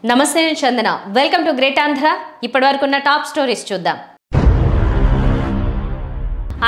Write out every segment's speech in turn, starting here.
నమస్తే నేను చందన welcome to great Andhra ఇప్పటివరకు ఉన్న టాప్ స్టోరీస్ చూద్దాం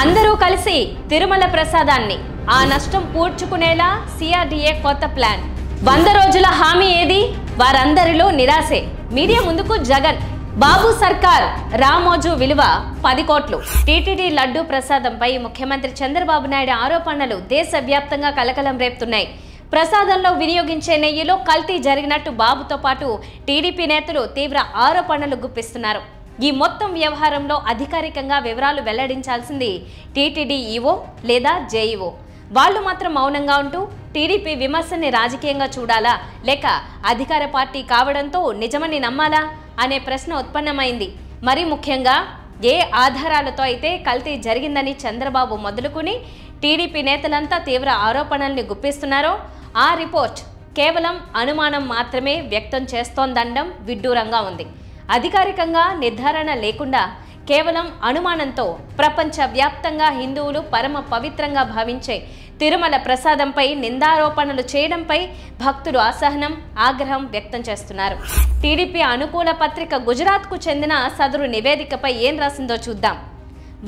అందరూ కలిసి తిరుమల ప్రసాదాన్ని ఆ నష్టం పూడ్చుకునేలా సిఆర్డీఏ కొత్త ప్లాన్ 100 రోజుల హామీ ఏది వారందరిలో నిరాశే మీడియా ముందుకు జగన్ బాబు సర్కార్ రామోజు విలువ 10 కోట్లు టీటీడీ లడ్డూ ప్రసాదంపై ముఖ్యమంత్రి చంద్రబాబు నాయుడు ఆరోపణలు దేశవ్యాప్తంగా కలకలం రేపుతున్నాయి ప్రసాదంలో వినియోగించే నెయ్యిలో కల్తీ జరిగినట్టు బాబుతో పాటు టీడీపీ నేతలు తీవ్ర ఆరోపణలు గుప్పిస్తున్నారు ఈ మొత్తం వ్యవహారంలో అధికారికంగా వివరాలు వెల్లడించాల్సింది టీటీడీ ఈవో లేదా జేఈఓ వాళ్ళు మాత్రం మౌనంగా ఉంటూ టీడీపీ విమర్శని రాజకీయంగా చూడాలా లేక అధికార పార్టీ కావడంతో నిజమని నమ్మాలా అనే ప్రశ్న ఉత్పన్నమైంది మరి ముఖ్యంగా ఏ ఆధారాలతో అయితే కల్తీ జరిగిందని చంద్రబాబు మొదలుకొని టీడీపీ నేతలంతా తీవ్ర ఆరోపణల్ని గుప్పిస్తున్నారో ఆ రిపోర్ట్ కేవలం అనుమానం మాత్రమే వ్యక్తం చేస్తోందనడం విడ్డూరంగా ఉంది అధికారికంగా నిర్ధారణ లేకుండా కేవలం అనుమానంతో ప్రపంచవ్యాప్తంగా హిందువులు పరమ పవిత్రంగా భావించే తిరుమల ప్రసాదంపై నిందారోపణలు చేయడంపై భక్తులు అసహనం ఆగ్రహం వ్యక్తం చేస్తున్నారు టీడీపీ అనుకూల పత్రిక గుజరాత్కు చెందిన సదరు నివేదికపై ఏం రాసిందో చూద్దాం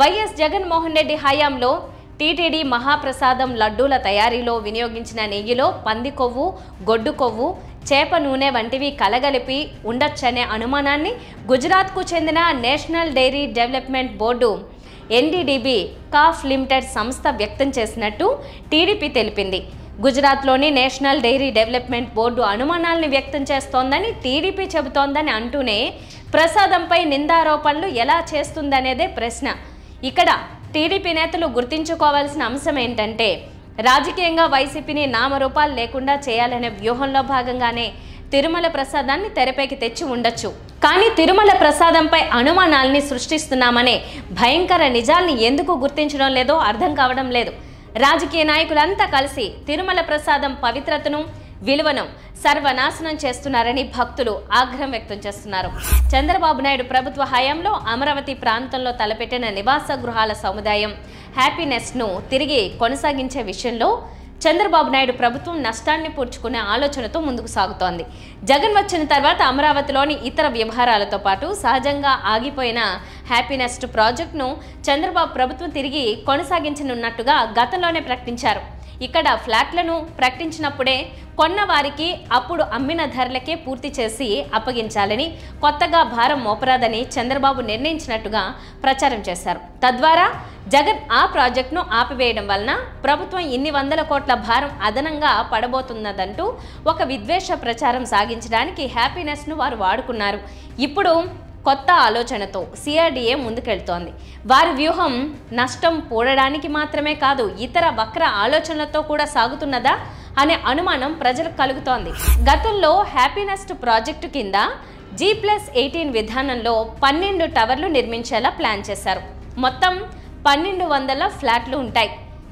వైఎస్ జగన్మోహన్ రెడ్డి హయాంలో టీటీడీ మహాప్రసాదం లడ్డూల తయారీలో వినియోగించిన నెయ్యిలో పంది కొవ్వు గొడ్డు కొవ్వు చేప నూనె వంటివి కలగలిపి ఉండొచ్చనే అనుమానాన్ని గుజరాత్కు చెందిన national dairy development board NDDB కాఫ్ లిమిటెడ్ సంస్థ వ్యక్తం చేసినట్టు టీడీపీ తెలిపింది గుజరాత్లోని నేషనల్ డైరీ డెవలప్మెంట్ బోర్డు అనుమానాల్ని వ్యక్తం చేస్తోందని టీడీపీ చెబుతోందని అంటూనే ప్రసాదంపై నిందారోపణలు ఎలా చేస్తుందనేదే ప్రశ్న ఇక్కడ టీడీపీ నేతలు గుర్తించుకోవాల్సిన అంశం ఏంటంటే రాజకీయంగా వైసీపీని నామరూపాలు లేకుండా చేయాలనే వ్యూహంలో భాగంగానే తిరుమల ప్రసాదాన్ని తెరపైకి తెచ్చి ఉండొచ్చు కానీ తిరుమల ప్రసాదంపై అనుమానాల్ని సృష్టిస్తున్నామనే భయంకర నిజాల్ని ఎందుకు గుర్తించడం లేదో అర్థం కావడం లేదు రాజకీయ నాయకులంతా కలిసి తిరుమల ప్రసాదం పవిత్రతను విలువను సర్వనాశనం చేస్తున్నారని భక్తులు ఆగ్రహం వ్యక్తం చేస్తున్నారు చంద్రబాబు నాయుడు ప్రభుత్వ హయాంలో అమరావతి ప్రాంతంలో తలపెట్టిన నివాస గృహాల సముదాయం హ్యాపీనెస్ను తిరిగి కొనసాగించే విషయంలో చంద్రబాబు నాయుడు ప్రభుత్వం నష్టాన్ని పూడ్చుకునే ఆలోచనతో ముందుకు సాగుతోంది జగన్ వచ్చిన తర్వాత అమరావతిలోని ఇతర వ్యవహారాలతో పాటు సహజంగా ఆగిపోయిన హ్యాపీనెస్ట్ ప్రాజెక్టును చంద్రబాబు ప్రభుత్వం తిరిగి కొనసాగించనున్నట్టుగా గతంలోనే ప్రకటించారు ఇక్కడ ఫ్లాట్లను ప్రకటించినప్పుడే కొన్న వారికి అప్పుడు అమ్మిన ధరలకే పూర్తి చేసి అప్పగించాలని కొత్తగా భారం మోపరాదని చంద్రబాబు నిర్ణయించినట్టుగా ప్రచారం చేశారు తద్వారా జగన్ ఆ ప్రాజెక్టును ఆపివేయడం వలన ప్రభుత్వం ఇన్ని వందల కోట్ల భారం అదనంగా పడబోతున్నదంటూ ఒక విద్వేష ప్రచారం సాగించడానికి హ్యాపీనెస్ను వారు వాడుకున్నారు ఇప్పుడు కొత్త ఆలోచనతో సిఆర్డీఏ ముందుకెళ్తోంది వారి వ్యూహం నష్టం పూడడానికి మాత్రమే కాదు ఇతర వక్ర ఆలోచనలతో కూడా సాగుతున్నదా అనే అనుమానం ప్రజలకు కలుగుతోంది గతంలో హ్యాపీనెస్ట్ ప్రాజెక్టు కింద G+18 విధానంలో 12 టవర్లు నిర్మించేలా ప్లాన్ చేశారు మొత్తం 1200 ఫ్లాట్లు ఉంటాయి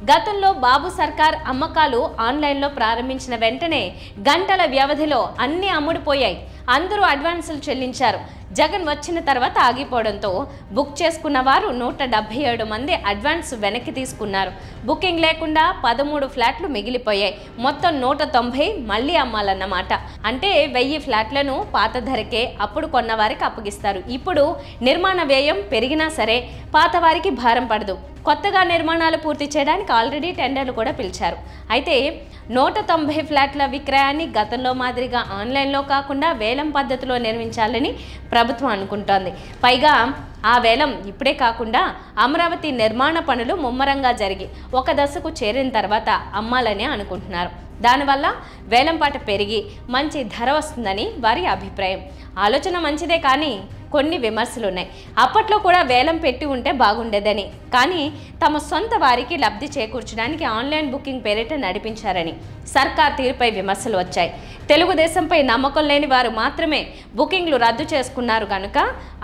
గతంలో బాబు సర్కార్ అమ్మకాలు ఆన్లైన్లో ప్రారంభించిన వెంటనే గంటల వ్యవధిలో అన్నీ అమ్ముడుపోయాయి అందరూ అడ్వాన్సులు చెల్లించారు జగన్ వచ్చిన తర్వాత ఆగిపోవడంతో బుక్ చేసుకున్న వారు 177 మంది అడ్వాన్స్ వెనక్కి తీసుకున్నారు బుకింగ్ లేకుండా 13 ఫ్లాట్లు మిగిలిపోయాయి మొత్తం 190 మళ్ళీ అమ్మాలన్నమాట అంటే 1000 ఫ్లాట్లను పాత ధరకే అప్పుడు కొన్న వారికి అప్పగిస్తారు ఇప్పుడు నిర్మాణ వ్యయం పెరిగినా సరే పాత వారికి భారం పడదు కొత్తగా నిర్మాణాలు పూర్తి చేయడానికి ఆల్రెడీ టెండర్లు కూడా పిలిచారు అయితే 190 ఫ్లాట్ల విక్రయాన్ని గతంలో మాదిరిగా ఆన్లైన్లో కాకుండా వేలం పద్ధతిలో నిర్మించాలని ప్రభుత్వం అనుకుంటోంది పైగా ఆ వేలం ఇప్పుడే కాకుండా అమరావతి నిర్మాణ పనులు ముమ్మరంగా జరిగి ఒక దశకు చేరిన తర్వాత అమ్మాలని అనుకుంటున్నారు దానివల్ల వేలంపాట పెరిగి మంచి ధర వస్తుందని వారి అభిప్రాయం ఆలోచన మంచిదే కానీ కొన్ని విమర్శలు ఉన్నాయి అప్పట్లో కూడా వేలం పెట్టి ఉంటే బాగుండేదని కానీ తమ సొంత వారికి లబ్ధి చేకూర్చడానికి ఆన్లైన్ బుకింగ్ పేరిట నడిపించారని సర్కార్ తీరుపై విమర్శలు వచ్చాయి తెలుగుదేశంపై నమ్మకం లేని వారు మాత్రమే బుకింగ్లు రద్దు చేసుకున్నారు కనుక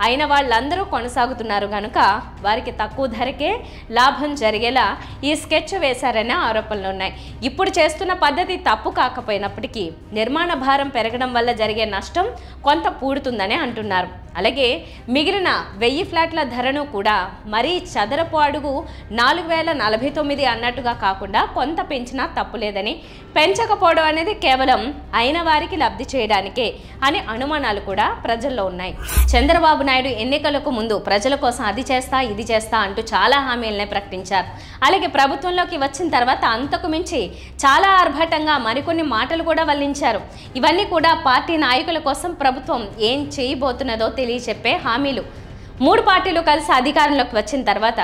అయిన వాళ్ళందరూ కొనసాగుతున్నారు కనుక వారికి తక్కువ ధరకే లాభం జరిగేలా ఈ స్కెచ్ వేశారనే ఆరోపణలు ఉన్నాయి ఇప్పుడు చేస్తున్న పద్ధతి తప్పు కాకపోయినప్పటికీ నిర్మాణ భారం పెరగడం వల్ల జరిగే నష్టం కొంత పూడుతుందని అంటున్నారు అలాగే మిగిలిన 1000 ఫ్లాట్ల ధరను కూడా మరీ చదరపు అడుగు 4049 అన్నట్టుగా కాకుండా కొంత పెంచినా తప్పులేదని, పెంచకపోవడం అనేది కేవలం అయిన వారికి లబ్ధి చేయడానికే అనే అనుమానాలు కూడా ప్రజల్లో ఉన్నాయి. చంద్రబాబు నాయుడు ఎన్నికలకు ముందు ప్రజల కోసం అది చేస్తా ఇది చేస్తా అంటూ చాలా హామీలనే ప్రకటించారు. అలాగే ప్రభుత్వంలోకి వచ్చిన తర్వాత అంతకు మించి చాలా ఆర్భాటంగా మరికొన్ని మాటలు కూడా వల్లించారు. ఇవన్నీ కూడా పార్టీ నాయకుల కోసం ప్రభుత్వం ఏం చేయబోతున్నదో తెలియచెప్పే హామీలు. 3 పార్టీలు కలిసి అధికారంలోకి వచ్చిన తర్వాత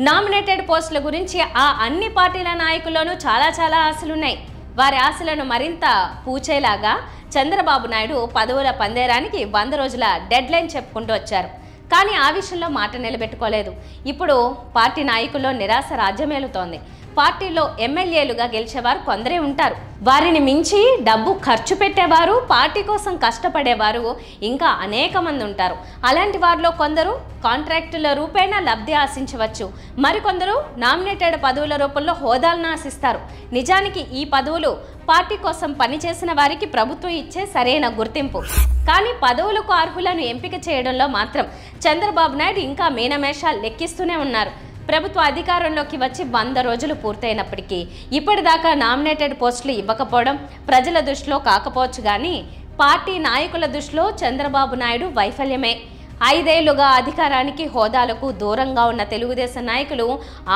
నామినేటెడ్ పోస్టుల గురించి ఆ అన్ని పార్టీల నాయకుల్లోనూ చాలా ఆశలున్నాయి. వారి ఆశలను మరింత పూచేలాగా చంద్రబాబు నాయుడు పదవుల పందేరానికి 100 రోజుల డెడ్ లైన్ చెప్పుకుంటూ వచ్చారు. కానీ ఆ విషయంలో మాట నిలబెట్టుకోలేదు. ఇప్పుడు పార్టీ నాయకుల్లో నిరాశ రాజ్యమేలుతోంది. పార్టీలో ఎమ్మెల్యేలుగా గెలిచేవారు కొందరే ఉంటారు. వారిని మించి డబ్బు ఖర్చు పెట్టేవారు, పార్టీ కోసం కష్టపడేవారు ఇంకా అనేక మంది ఉంటారు. అలాంటి వారిలో కొందరు కాంట్రాక్టుల రూపేణా లబ్ధి ఆశించవచ్చు, మరికొందరు నామినేటెడ్ పదవుల రూపంలో హోదాలను ఆశిస్తారు. నిజానికి ఈ పదవులు పార్టీ కోసం పనిచేసిన వారికి ప్రభుత్వం ఇచ్చే సరైన గుర్తింపు. కానీ పదవులకు అర్హులను ఎంపిక చేయడంలో మాత్రం చంద్రబాబు నాయుడు ఇంకా మీనమేషాలు లెక్కిస్తూనే ఉన్నారు. ప్రభుత్వ అధికారంలోకి వచ్చి 100 రోజులు పూర్తయినప్పటికీ ఇప్పటిదాకా నామినేటెడ్ పోస్టులు ఇవ్వకపోవడం ప్రజల దృష్టిలో కాకపోవచ్చు, కానీ పార్టీ నాయకుల దృష్టిలో చంద్రబాబు నాయుడు వైఫల్యమే. 5 ఏళ్లుగా అధికారానికి హోదాలకు దూరంగా ఉన్న తెలుగుదేశం నాయకులు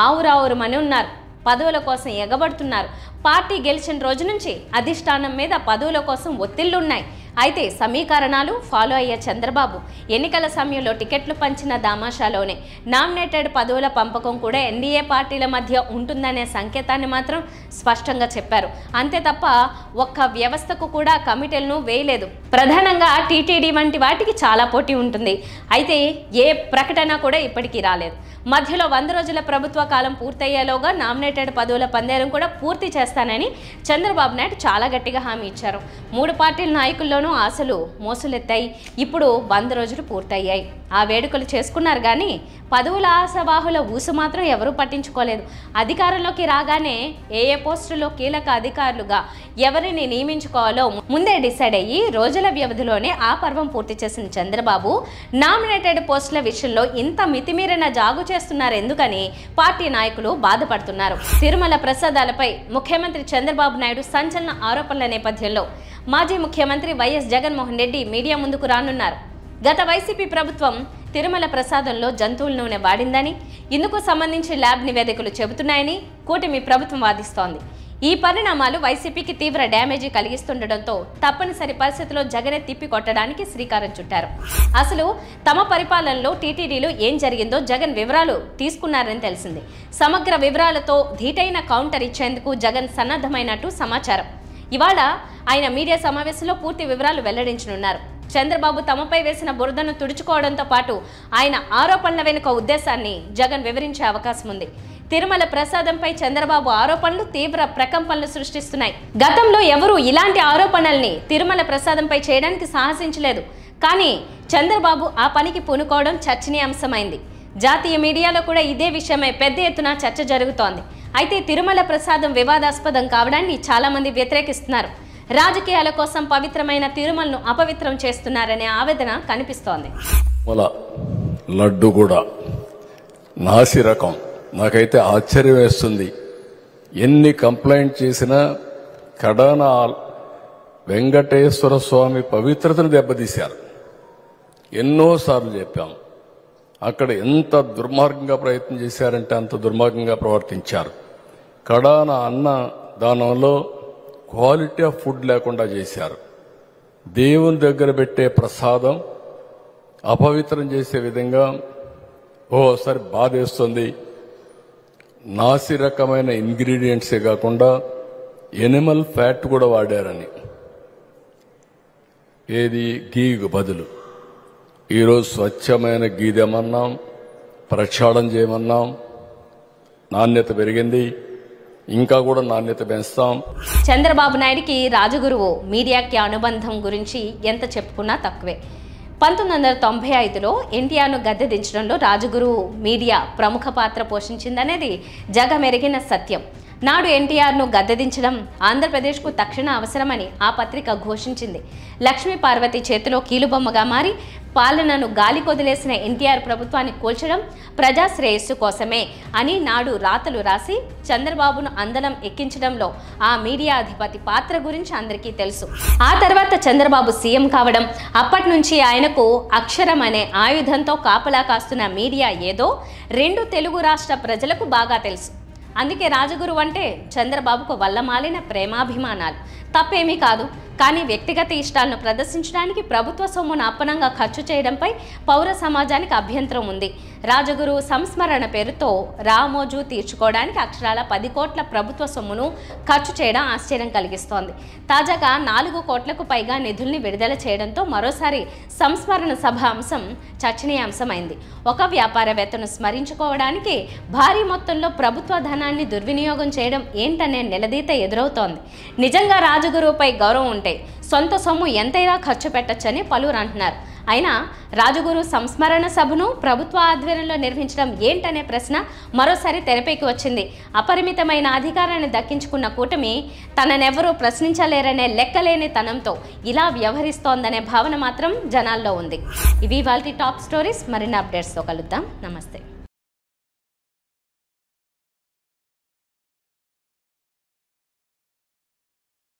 ఆవురావురమని ఉన్నారు. పదవుల కోసం ఎగబడుతున్నారు. పార్టీ గెలిచిన రోజు నుంచి అధిష్టానం మీద పదవుల కోసం ఒత్తిళ్లున్నాయి. అయితే సమీకరణాలు ఫాలో అయ్యే చంద్రబాబు ఎన్నికల సమయంలో టికెట్లు పంచిన దామాషాలోనే నామినేటెడ్ పదవుల పంపకం కూడా ఎన్డీఏ పార్టీల మధ్య ఉంటుందనే సంకేతాన్ని మాత్రం స్పష్టంగా చెప్పారు. అంతే తప్ప ఒక్క వ్యవస్థకు కూడా కమిటీలను వేయలేదు. ప్రధానంగా టీటీడీ వంటి వాటికి చాలా పోటీ ఉంటుంది. అయితే ఏ ప్రకటన కూడా ఇప్పటికీ రాలేదు. మధ్యలో 100 రోజుల ప్రభుత్వ కాలం పూర్తయ్యేలోగా నామినేటెడ్ పదవుల పందేరం కూడా పూర్తి చేస్తానని చంద్రబాబు నాయుడు చాలా గట్టిగా హామీ ఇచ్చారు. 3 పార్టీల నాయకుల్లోనూ ఆశలు మోసులెత్తాయి. ఇప్పుడు 100 రోజులు పూర్తయ్యాయి. ఆ వేడుకలు చేసుకున్నారు, కానీ పదవుల ఆశావాహుల ఊసు మాత్రం ఎవరూ పట్టించుకోలేదు. అధికారంలోకి రాగానే ఏ పోస్టులో కీలక అధికారులుగా ఎవరిని నియమించుకోవాలో ముందే డిసైడ్ అయ్యి రోజుల వ్యవధిలోనే ఆ పర్వం పూర్తి చేసిన చంద్రబాబు నామినేటెడ్ పోస్టుల విషయంలో ఇంత మితిమీరిన జాగు చేస్తున్నారు ఎందుకని పార్టీ నాయకులు బాధపడుతున్నారు. తిరుమల ప్రసాదాలపై ముఖ్యమంత్రి చంద్రబాబు నాయుడు సంచలన ఆరోపణల నేపథ్యంలో మాజీ ముఖ్యమంత్రి వైఎస్ జగన్మోహన్ రెడ్డి మీడియా ముందుకు రానున్నారు. గత వైసీపీ ప్రభుత్వం తిరుమల ప్రసాదంలో జంతువుల నూనె వాడిందని, ఇందుకు సంబంధించి ల్యాబ్ నివేదికలు చెబుతున్నాయని కూటమి ప్రభుత్వం వాదిస్తోంది. ఈ పరిణామాలు వైసీపీకి తీవ్ర డ్యామేజీ కలిగిస్తుండటంతో తప్పనిసరి పరిస్థితిలో జగనే తిప్పి కొట్టడానికి శ్రీకారం చుట్టారు. అసలు తమ పరిపాలనలో టీటీడీలో ఏం జరిగిందో జగన్ వివరాలు తీసుకున్నారని తెలిసింది. సమగ్ర వివరాలతో ధీటైన కౌంటర్ ఇచ్చేందుకు జగన్ సన్నద్ధమైనట్టు సమాచారం. ఇవాళ ఆయన మీడియా సమావేశంలో పూర్తి వివరాలు వెల్లడించనున్నారు. చంద్రబాబు తమపై వేసిన బురదను తుడుచుకోవడంతో పాటు ఆయన ఆరోపణల వెనుక ఉద్దేశాన్ని జగన్ వివరించే అవకాశం ఉంది. తిరుమల ప్రసాదంపై చంద్రబాబు ఆరోపణలు తీవ్ర ప్రకంపనలు సృష్టిస్తున్నాయి. గతంలో ఎవరూ ఇలాంటి ఆరోపణల్ని తిరుమల ప్రసాదంపై చేయడానికి సాహసించలేదు. కానీ చంద్రబాబు ఆ పనికి పూనుకోవడం చర్చనీయాంశమైంది. జాతీయ మీడియాలో కూడా ఇదే విషయమై పెద్ద ఎత్తున చర్చ జరుగుతోంది. అయితే తిరుమల ప్రసాదం వివాదాస్పదం కావడాన్ని చాలా మంది వ్యతిరేకిస్తున్నారు. రాజకీయాల కోసం పవిత్రమైన తిరుమలను అపవిత్రం చేస్తున్నారనే ఆవేదన కనిపిస్తోంది. లడ్డు కూడా నాసి రకం. నాకైతే ఆశ్చర్యం వేస్తుంది. ఎన్ని కంప్లైంట్ చేసినా కడాన వెంకటేశ్వర స్వామి పవిత్రతను దెబ్బతీశారు. ఎన్నోసార్లు చెప్పాం. అక్కడ ఎంత దుర్మార్గంగా ప్రయత్నం చేశారంటే అంత దుర్మార్గంగా ప్రవర్తించారు. కడాన అన్న దానంలో క్వాలిటీ ఆఫ్ ఫుడ్ లేకుండా చేశారు. దేవుని దగ్గర పెట్టే ప్రసాదం అపవిత్రం చేసే విధంగా ఓసారి బాధేస్తుంది. నాసి రకమైన ఇంగ్రీడియంట్సే కాకుండా ఎనిమల్ ఫ్యాట్ కూడా వాడారని, ఏది గీకు బదులు. ఈరోజు స్వచ్ఛమైన గీదెమన్నాం, ప్రక్షాళన చేయమన్నాం. నాణ్యత పెరిగింది, ఇంకా కూడా నాణ్యత పెంచుతాం. చంద్రబాబు నాయుడికి రాజగురువు మీడియాకి అనుబంధం గురించి ఎంత చెప్పుకున్నా తక్కువే. 1995లో ఎన్టీఆర్ను గద్దె దించడంలో రాజగురువు మీడియా ప్రముఖ పాత్ర పోషించిందనేది జగమెరిగిన సత్యం. నాడు ఎన్టీఆర్ను గద్దెదించడం ఆంధ్రప్రదేశ్కు తక్షణ అవసరమని ఆ పత్రిక ఘోషించింది. లక్ష్మీ పార్వతి చేతిలో కీలుబొమ్మగా మారి పాలనను గాలి కొదిలేసిన ఎన్టీఆర్ ప్రభుత్వాన్ని కూల్చడం ప్రజా శ్రేయస్సు కోసమే అని నాడు రాతలు రాసి చంద్రబాబును అందలం ఎక్కించడంలో ఆ మీడియా అధిపతి పాత్ర గురించి అందరికీ తెలుసు. ఆ తర్వాత చంద్రబాబు సీఎం కావడం, అప్పటి నుంచి ఆయనకు అక్షరం అనే ఆయుధంతో కాపలా కాస్తున్న మీడియా ఏదో 2 తెలుగు రాష్ట్ర ప్రజలకు బాగా తెలుసు. అందుకే రాజగురు అంటే చంద్రబాబుకు వల్లమాలిన ప్రేమాభిమానాలు. తప్పేమీ కాదు. కానీ వ్యక్తిగత ఇష్టాలను ప్రదర్శించడానికి ప్రభుత్వ సొమ్మును అప్పనంగా ఖర్చు చేయడంపై పౌర సమాజానికి అభ్యంతరం ఉంది. రాజగురు సంస్మరణ పేరుతో రామోజు తీర్చుకోవడానికి అక్షరాల 10 కోట్ల ప్రభుత్వ సొమ్మును ఖర్చు చేయడం ఆశ్చర్యం కలిగిస్తోంది. తాజాగా 4 కోట్లకు పైగా నిధుల్ని విడుదల చేయడంతో మరోసారి సంస్మరణ సభ అంశం చర్చనీయాంశమైంది. ఒక వ్యాపారవేత్తను స్మరించుకోవడానికి భారీ మొత్తంలో ప్రభుత్వ ధనాన్ని దుర్వినియోగం చేయడం ఏంటనే నిలదీత ఎదురవుతోంది. నిజంగా రాజగురువుపై గౌరవం ఉంటే సొంత సొమ్ము ఎంతైనా ఖర్చు పెట్టొచ్చని పలువురు అంటున్నారు. అయినా రాజగురు సంస్మరణ సభను ప్రభుత్వ ఆధ్వర్యంలో నిర్వహించడం ఏంటనే ప్రశ్న మరోసారి తెరపైకి వచ్చింది. అపరిమితమైన అధికారాన్ని దక్కించుకున్న కూటమి తననెవరూ ప్రశ్నించలేరనే లెక్కలేని తనంతో ఇలా వ్యవహరిస్తోందనే భావన మాత్రం జనాల్లో ఉంది. ఇవి ఇవాల్టి టాప్ స్టోరీస్. మరిన్ని అప్డేట్స్తో కలుద్దాం. నమస్తే.